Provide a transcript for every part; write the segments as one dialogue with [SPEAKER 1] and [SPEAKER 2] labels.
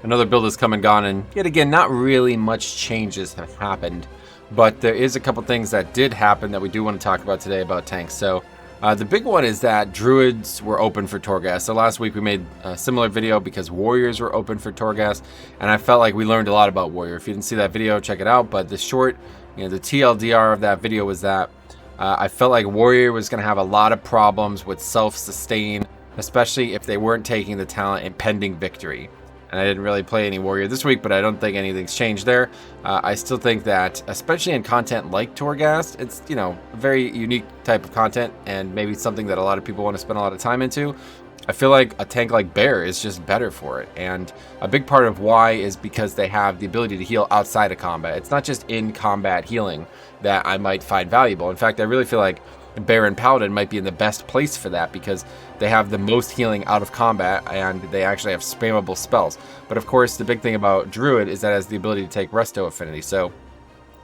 [SPEAKER 1] Another build has come and gone, and yet again, not really much changes have happened. But there is a couple things that did happen that we do want to talk about today about tanks. So the big one is that Druids were open for Torghast. So last week we made a similar video because Warriors were open for Torghast, and I felt like we learned a lot about Warrior. If you didn't see that video, check it out. But the short, the TLDR of that video was that I felt like Warrior was going to have a lot of problems with self-sustain, especially if they weren't taking the talent Impending Victory. And I didn't really play any Warrior this week, but I don't think anything's changed there. I still think that, especially in content like Torghast, it's, a very unique type of content and maybe something that a lot of people want to spend a lot of time into. I feel like a tank like Bear is just better for it. And a big part of why is because they have the ability to heal outside of combat. It's not just in combat healing that I might find valuable. In fact, I really feel like Bear and Paladin might be in the best place for that because they have the most healing out of combat and they actually have spammable spells. But of course, the big thing about Druid is that it has the ability to take Resto Affinity. So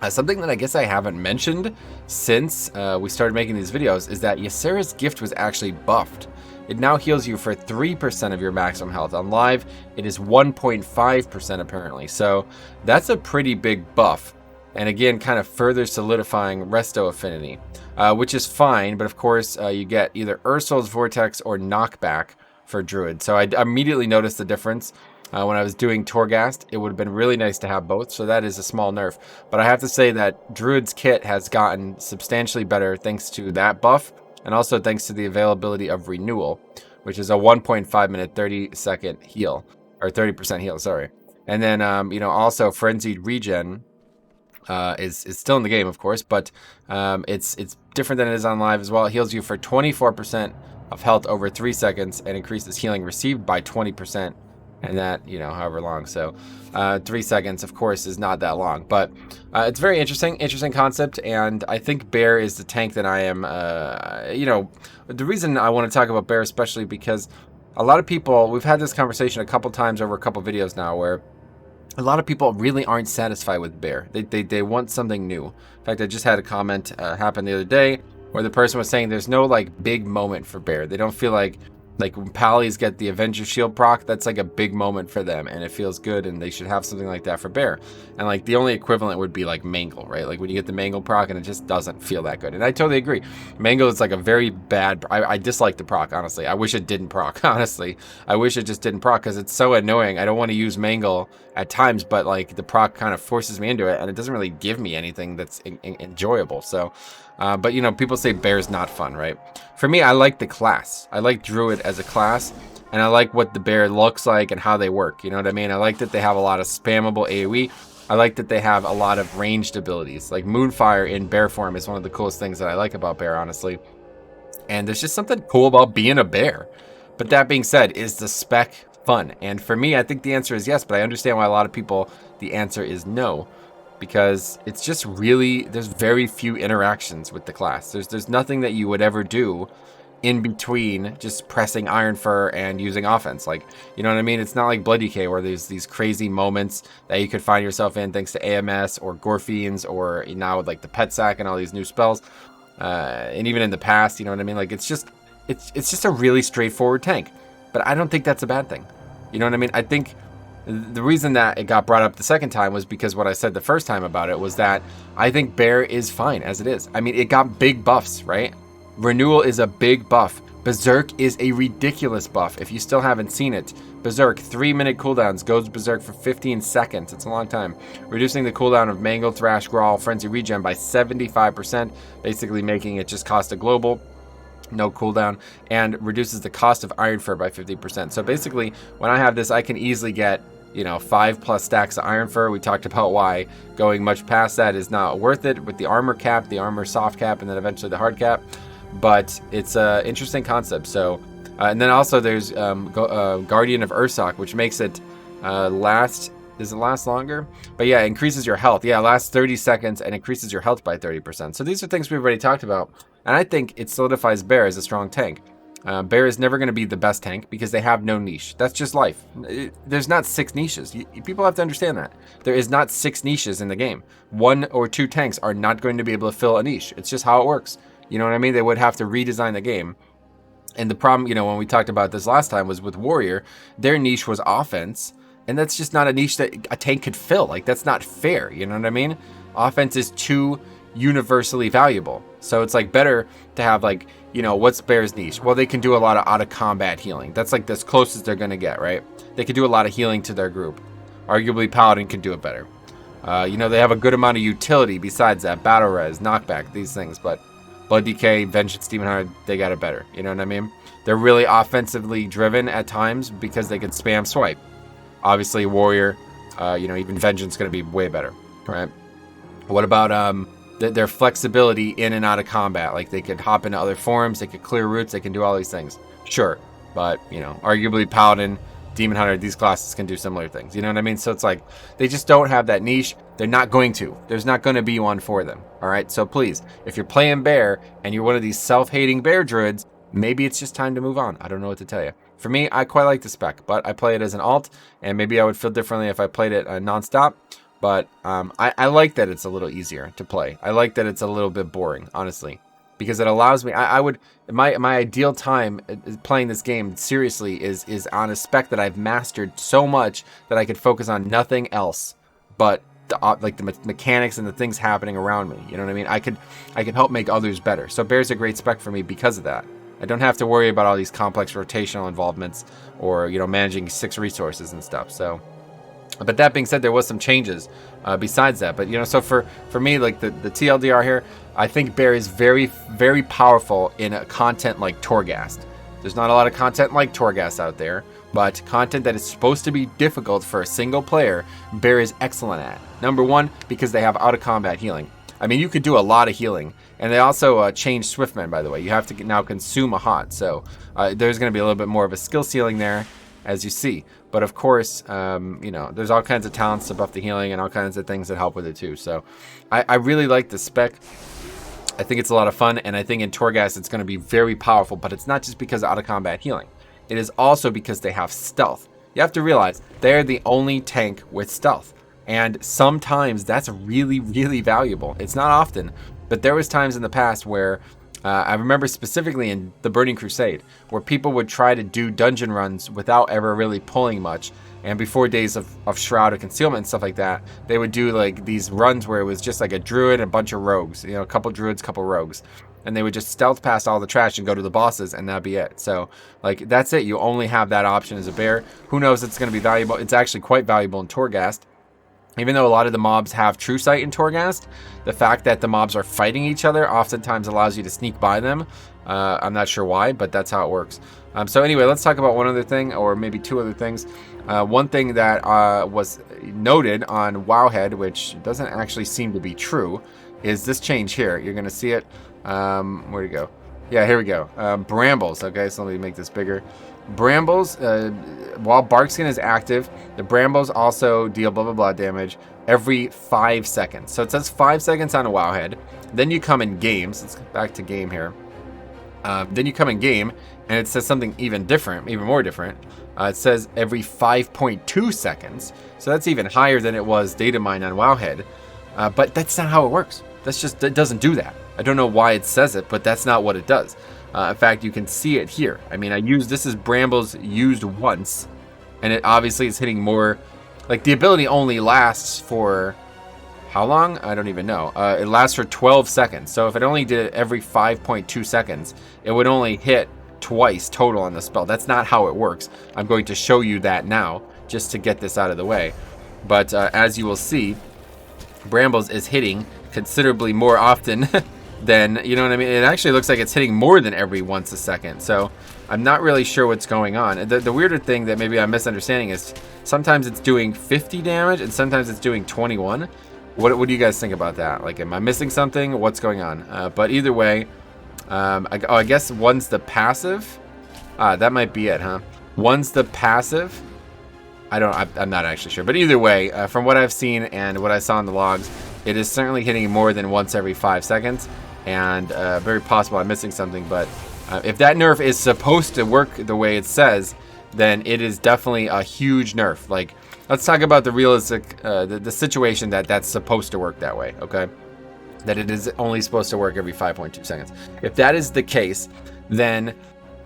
[SPEAKER 1] something that I guess I haven't mentioned since we started making these videos is that Ysera's gift was actually buffed. It now heals you for 3% of your maximum health. On live, it is 1.5% apparently. So that's a pretty big buff. And again, kind of further solidifying Resto Affinity, which is fine. But of course, you get either Ursul's Vortex or Knockback for Druid. So I immediately noticed the difference when I was doing Torghast. It would have been really nice to have both. So that is a small nerf. But I have to say that Druid's kit has gotten substantially better thanks to that buff. And also thanks to the availability of Renewal, which is a 1.5 minute, 30-second heal. Or 30% heal, sorry. And then, also Frenzied Regen is still in the game, of course, but it's different than it is on live as well. It heals you for 24% of health over 3 seconds and increases healing received by 20%, and that, however long. So 3 seconds, of course, is not that long, but it's very interesting concept, and I think Bear is the tank that I am, the reason I want to talk about Bear especially because a lot of people, we've had this conversation a couple times over a couple videos now where a lot of people really aren't satisfied with Bear. They want something new. In fact, I just had a comment happen the other day where the person was saying there's no big moment for Bear. They don't feel like when Pallies get the Avenger Shield proc, that's a big moment for them and it feels good and they should have something like that for Bear. And the only equivalent would be Mangle, right? When you get the Mangle proc and it just doesn't feel that good. And I totally agree. Mangle is a very bad, I dislike the proc, honestly. I wish it didn't proc, honestly. I wish it just didn't proc because it's so annoying. I don't want to use Mangle at times, but the proc kind of forces me into it and it doesn't really give me anything that's enjoyable. So, but people say Bear's not fun, right? For me, I like the class. I like Druid as a class, and I like what the Bear looks like and how they work. You know what I mean? I like that they have a lot of spammable AoE. I like that they have a lot of ranged abilities. Moonfire in Bear form is one of the coolest things that I like about Bear, honestly. And there's just something cool about being a Bear. But that being said, is the spec fun? And for me, I think the answer is yes, but I understand why a lot of people, the answer is no. Because it's just really, there's very few interactions with the class. There's nothing that you would ever do in between just pressing Iron Fur and using offense. You know what I mean? It's not like Blood Decay where there's these crazy moments that you could find yourself in thanks to AMS or Gorfiends or now with the Pet Sack and all these new spells. And even in the past, you know what I mean? It's just a really straightforward tank. But I don't think that's a bad thing. You know what I mean? I think the reason that it got brought up the second time was because what I said the first time about it was that I think Bear is fine as it is. I mean, it got big buffs, right? Renewal is a big buff. Berserk is a ridiculous buff. If you still haven't seen it, Berserk, 3-minute cooldowns, goes Berserk for 15 seconds. It's a long time. Reducing the cooldown of Mangle, Thrash, Growl, Frenzy Regen by 75%, basically making it just cost a global. No cooldown, and reduces the cost of Iron Fur by 50%. So basically, when I have this, I can easily get 5+ stacks of Iron Fur. We talked about why going much past that is not worth it with the armor cap, the armor soft cap, and then eventually the hard cap. But it's an interesting concept. So, and then also there's Guardian of Ursoc, which makes it last. Does it last longer? But yeah, it increases your health. Yeah, it lasts 30 seconds and increases your health by 30%. So these are things we've already talked about. And I think it solidifies Bear as a strong tank. Bear is never going to be the best tank because they have no niche. That's just life. There's not 6 niches. People have to understand that. There is not 6 niches in the game. 1 or 2 tanks are not going to be able to fill a niche. It's just how it works. You know what I mean? They would have to redesign the game. And the problem, when we talked about this last time was with Warrior, their niche was offense. And that's just not a niche that a tank could fill. Like, that's not fair. You know what I mean? Offense is too universally valuable. So it's like better to have like, you know, what's Bear's niche? Well, they can do a lot of out of combat healing. That's like as close as they're going to get, right? They can do a lot of healing to their group. Arguably, Paladin can do it better. You know, they have a good amount of utility besides that. Battle res, knockback, these things. But Blood Decay, Vengeance, Demon Hunter, they got it better. You know what I mean? They're really offensively driven at times because they can spam swipe. Obviously, Warrior, you know, even Vengeance going to be way better, right? What about their flexibility in and out of combat? Like, they could hop into other forms, they could clear routes, they can do all these things. Sure, but, you know, arguably Paladin, Demon Hunter, these classes can do similar things. You know what I mean? So it's like, they just don't have that niche. They're not going to. There's not going to be one for them, all right? So please, if you're playing Bear and you're one of these self-hating Bear druids, maybe it's just time to move on. I don't know what to tell you. For me, I quite like the spec, but I play it as an alt, and maybe I would feel differently if I played it non-stop. But I like that it's a little easier to play. I like that it's a little bit boring, honestly, because it allows me. I would my ideal time playing this game seriously is on a spec that I've mastered so much that I could focus on nothing else but the mechanics and the things happening around me. You know what I mean? I could help make others better. So Bear's a great spec for me because of that. I don't have to worry about all these complex rotational involvements or, you know, managing 6 resources and stuff. So, but that being said, there was some changes besides that. But, you know, so for me, like the TLDR here, I think Bear is very, very powerful in a content like Torghast. There's not a lot of content like Torghast out there, but content that is supposed to be difficult for a single player, Bear is excellent at. Number one, because they have out of combat healing. I mean, you could do a lot of healing. And they also changed Swiftman, by the way. You have to now consume a hot. So there's going to be a little bit more of a skill ceiling there, as you see. But of course, you know, there's all kinds of talents to buff the healing and all kinds of things that help with it too. So I really like the spec. I think it's a lot of fun. And I think in Torghast, it's going to be very powerful. But it's not just because of out of combat healing. It is also because they have stealth. You have to realize they're the only tank with stealth. And sometimes that's really, really valuable. It's not often. But there was times in the past where I remember specifically in the Burning Crusade where people would try to do dungeon runs without ever really pulling much. And before days of Shroud of Concealment and stuff like that, they would do like these runs where it was just like a druid and a bunch of rogues. You know, a couple druids, couple rogues. And they would just stealth past all the trash and go to the bosses, and that'd be it. So, like, that's it. You only have that option as a Bear. Who knows if it's going to be valuable? It's actually quite valuable in Torghast. Even though a lot of the mobs have True Sight in Torghast, the fact that the mobs are fighting each other oftentimes allows you to sneak by them. I'm not sure why, but that's how it works. So anyway, let's talk about one other thing, or maybe 2 other things. One thing that was noted on Wowhead, which doesn't actually seem to be true, is this change here. You're going to see it. Where'd it go? Yeah, here we go. Brambles. Okay, so let me make this bigger. Brambles, while Barkskin is active, the Brambles also deal blah blah blah damage every 5 seconds. So it says 5 seconds on a Wowhead. Then you come in games. Let's go back to game here. Then you come in game, and it says something even different, even more different. It says every 5.2 seconds. So that's even higher than it was data mine on Wowhead. But that's not how it works. That's just, it doesn't do that. I don't know why it says it, but that's not what it does. In fact, you can see it here. I mean, this is Brambles used once, and it obviously is hitting more. Like, the ability only lasts for how long? I don't even know. It lasts for 12 seconds. So if it only did it every 5.2 seconds, it would only hit twice total on the spell. That's not how it works. I'm going to show you that now, just to get this out of the way. But as you will see, Brambles is hitting considerably more often than, you know what I mean? It actually looks like it's hitting more than every once a second. So I'm not really sure what's going on. The weirder thing that maybe I'm misunderstanding is sometimes it's doing 50 damage and sometimes it's doing 21. What do you guys think about that? Like, am I missing something? What's going on? But either way, I guess one's the passive. That might be it, huh? One's the passive. I'm not actually sure. But either way, from what I've seen and what I saw in the logs, it is certainly hitting more than once every 5 seconds. And very possible I'm missing something. But if that nerf is supposed to work the way it says, then it is definitely a huge nerf. Like, let's talk about the realistic, the situation that that's supposed to work that way, okay? That it is only supposed to work every 5.2 seconds. If that is the case, then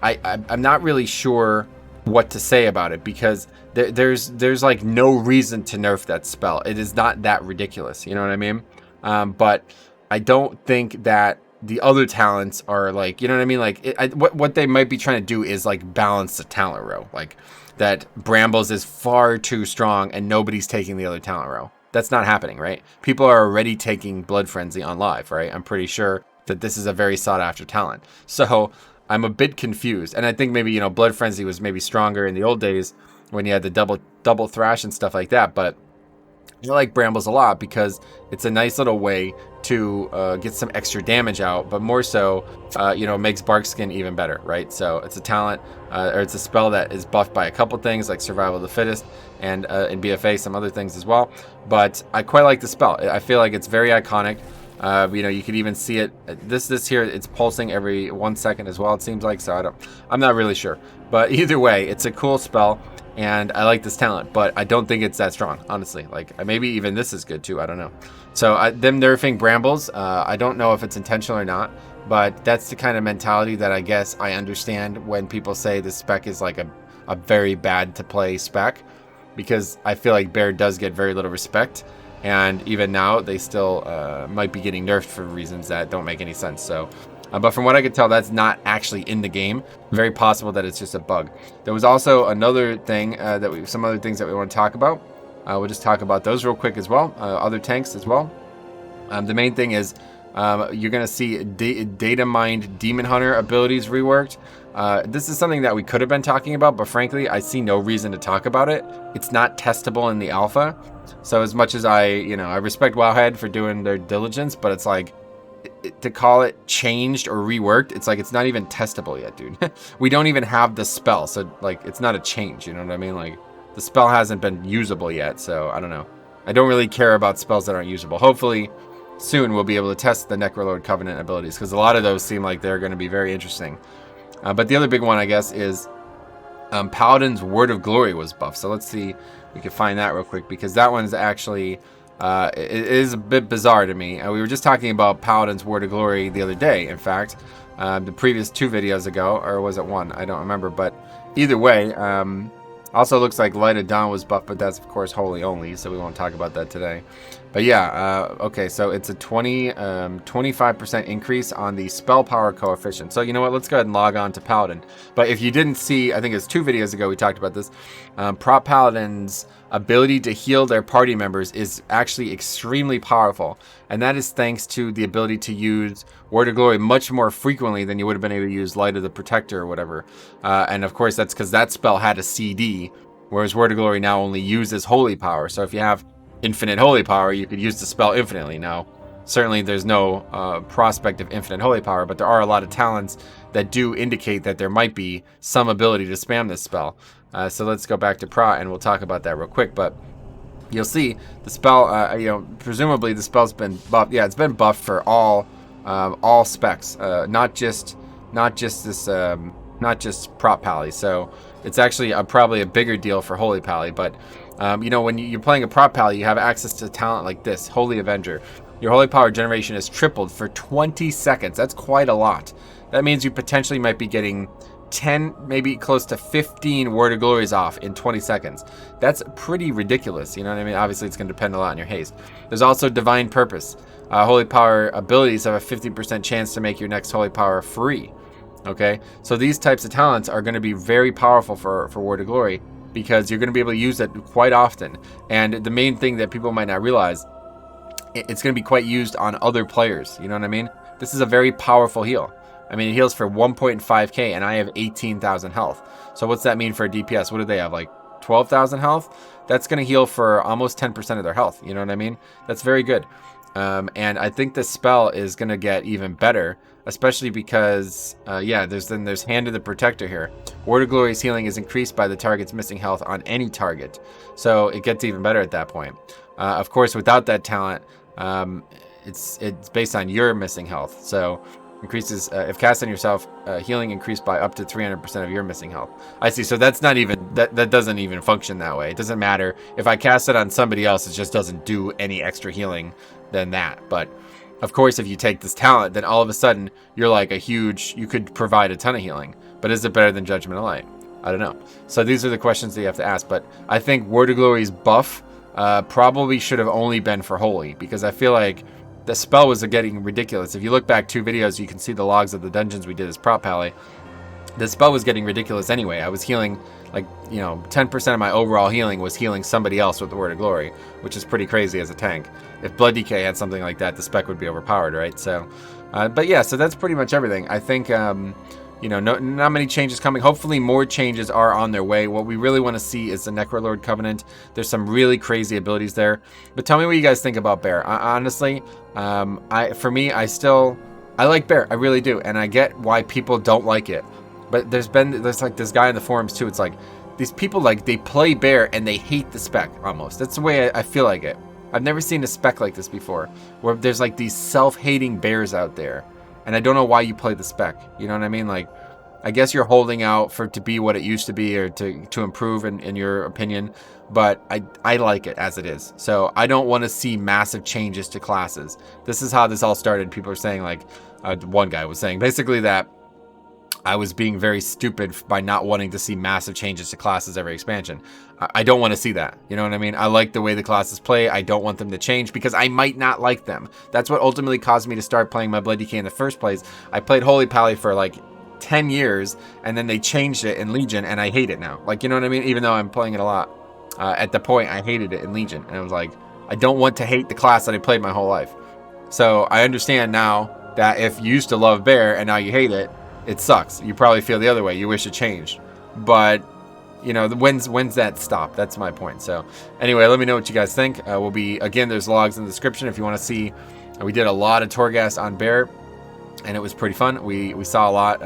[SPEAKER 1] I'm not really sure what to say about it, because there's like no reason to nerf that spell. It is not that ridiculous, you know what I mean? But I don't think that the other talents are like, you know what I mean? Like what they might be trying to do is like balance the talent row, like that Brambles is far too strong and nobody's taking the other talent row. That's not happening, right? People are already taking Blood Frenzy on live, right? I'm pretty sure that this is a very sought after talent. So I'm a bit confused. And I think maybe, you know, Blood Frenzy was maybe stronger in the old days when you had the double thrash and stuff like that. But I like Brambles a lot because it's a nice little way to get some extra damage out, but more so, you know, makes Barkskin even better, right? So it's a talent, or it's a spell that is buffed by a couple things like Survival of the Fittest and in BFA, some other things as well. But I quite like the spell. I feel like it's very iconic. You know, you could even see it. This here, it's pulsing every 1 second as well, it seems like. So I'm not really sure. But either way, it's a cool spell. And I like this talent, but I don't think it's that strong, honestly. Like, maybe even this is good too, I don't know. So them nerfing Brambles, I don't know if it's intentional or not, but that's the kind of mentality that I guess I understand when people say the spec is like a very bad to play spec, because I feel like Bear does get very little respect, and even now they still might be getting nerfed for reasons that don't make any sense. So but from what I could tell, that's not actually in the game. Very possible that it's just a bug. There was also another thing some other things that we want to talk about. We'll just talk about those real quick as well. Other tanks as well. The main thing is you're going to see data mined Demon Hunter abilities reworked. This is something that we could have been talking about, but frankly, I see no reason to talk about it. It's not testable in the alpha. So as much as I respect Wowhead for doing their diligence, but it's like, to call it changed or reworked, it's like it's not even testable yet, dude. We don't even have the spell, so like it's not a change, you know what I mean? Like the spell hasn't been usable yet, so I don't know. I don't really care about spells that aren't usable. Hopefully soon we'll be able to test the Necrolord Covenant abilities, because a lot of those seem like they're going to be very interesting. But the other big one, I guess, is Paladin's Word of Glory was buffed. So let's see if we can find that real quick, because that one's actually it is a bit bizarre to me. We were just talking about Paladin's Word of Glory the other day, in fact. The previous 2 videos ago, or was it 1? I don't remember, but either way, also looks like Light of Dawn was buffed, but that's of course holy only, so we won't talk about that today. But yeah, okay, so it's a 25% increase on the spell power coefficient. So you know what, let's go ahead and log on to Paladin. But if you didn't see, I think it's 2 videos ago we talked about this, Prop Paladin's ability to heal their party members is actually extremely powerful, and that is thanks to the ability to use Word of Glory much more frequently than you would have been able to use Light of the Protector or whatever. And of course that's because that spell had a CD, whereas Word of Glory now only uses holy power. So if you have infinite holy power, you could use the spell infinitely. Now certainly there's no prospect of infinite holy power, but there are a lot of talents that do indicate that there might be some ability to spam this spell. So let's go back to Pra and we'll talk about that real quick. But you'll see the spell, you know, presumably the spell's been buffed. Yeah, it's been buffed for all specs, not just Prop Pally. So it's actually probably a bigger deal for Holy Pally. But you know, when you're playing a Prop Pally, you have access to talent like this, Holy Avenger. Your holy power generation is tripled for 20 seconds. That's quite a lot. That means you potentially might be getting 10, maybe close to 15 Word of Glories off in 20 seconds. That's pretty ridiculous, you know what I mean? Obviously, it's going to depend a lot on your haste. There's also Divine Purpose. Holy Power abilities have a 50% chance to make your next Holy Power free. Okay? So these types of talents are going to be very powerful for Word of Glory, because you're going to be able to use it quite often. And the main thing that people might not realize, it's going to be quite used on other players, you know what I mean? This is a very powerful heal. I mean, it heals for 1.5k, and I have 18,000 health. So what's that mean for a DPS? What do they have, like 12,000 health? That's going to heal for almost 10% of their health. You know what I mean? That's very good. And I think this spell is going to get even better, especially because, yeah, there's Hand of the Protector here. Word of Glory's healing is increased by the target's missing health on any target. So it gets even better at that point. Of course, without that talent, it's based on your missing health. So increases, if cast on yourself, healing increased by up to 300% of your missing health. I see, so that's not even, that doesn't even function that way. It doesn't matter. If I cast it on somebody else, it just doesn't do any extra healing than that. But of course, if you take this talent, then all of a sudden, you're like you could provide a ton of healing. But is it better than Judgment of Light? I don't know. So these are the questions that you have to ask. But I think Word of Glory's buff probably should have only been for Holy, because I feel like the spell was getting ridiculous. If you look back 2 videos, you can see the logs of the dungeons we did as prop pally. The spell was getting ridiculous anyway. I was healing, like, 10% of my overall healing was healing somebody else with the Word of Glory, which is pretty crazy as a tank. If Blood Decay had something like that, the spec would be overpowered, right? So, but yeah, so that's pretty much everything. I think, not many changes coming. Hopefully more changes are on their way. What we really want to see is the Necrolord Covenant. There's some really crazy abilities there. But tell me what you guys think about Bear. Honestly, for me, I like Bear. I really do. And I get why people don't like it. But there's like this guy in the forums too. It's like these people, like, they play Bear and they hate the spec almost. That's the way I feel like it. I've never seen a spec like this before, where there's like these self-hating bears out there. And I don't know why you play the spec. You know what I mean? Like, I guess you're holding out for it to be what it used to be, or to improve in your opinion. But I like it as it is. So I don't want to see massive changes to classes. This is how this all started. People are saying, like, one guy was saying basically that I was being very stupid by not wanting to see massive changes to classes every expansion. I don't want to see that. You know what I mean? I like the way the classes play. I don't want them to change because I might not like them. That's what ultimately caused me to start playing my Blood Decay in the first place. I played Holy Pally for like 10 years, and then they changed it in Legion, and I hate it now. Like, you know what I mean? Even though I'm playing it a lot. At the point, I hated it in Legion. And I was like, I don't want to hate the class that I played my whole life. So I understand now that if you used to love Bear and now you hate it, it sucks. You probably feel the other way. You wish it changed. But, when's that stop? That's my point. So, anyway, let me know what you guys think. Again, there's logs in the description if you want to see. We did a lot of Torghast on Bear, and it was pretty fun. We saw a lot.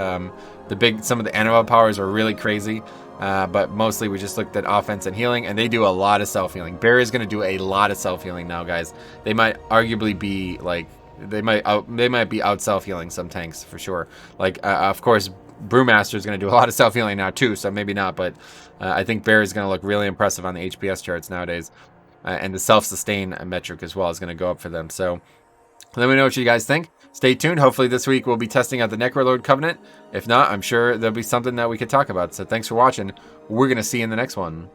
[SPEAKER 1] Some of the animal powers are really crazy. But mostly we just looked at offense and healing, and they do a lot of self-healing. Bear is going to do a lot of self-healing now, guys. They might arguably be, like, they might be out self-healing some tanks for sure. Like, of course, Brewmaster is going to do a lot of self-healing now too, so maybe not, but I think Bear is going to look really impressive on the HPS charts nowadays. And the self-sustain metric as well is going to go up for them. So let me know what you guys think. Stay tuned. Hopefully this week we'll be testing out the Necrolord Covenant. If not, I'm sure there'll be something that we could talk about. So thanks for watching. We're going to see you in the next one.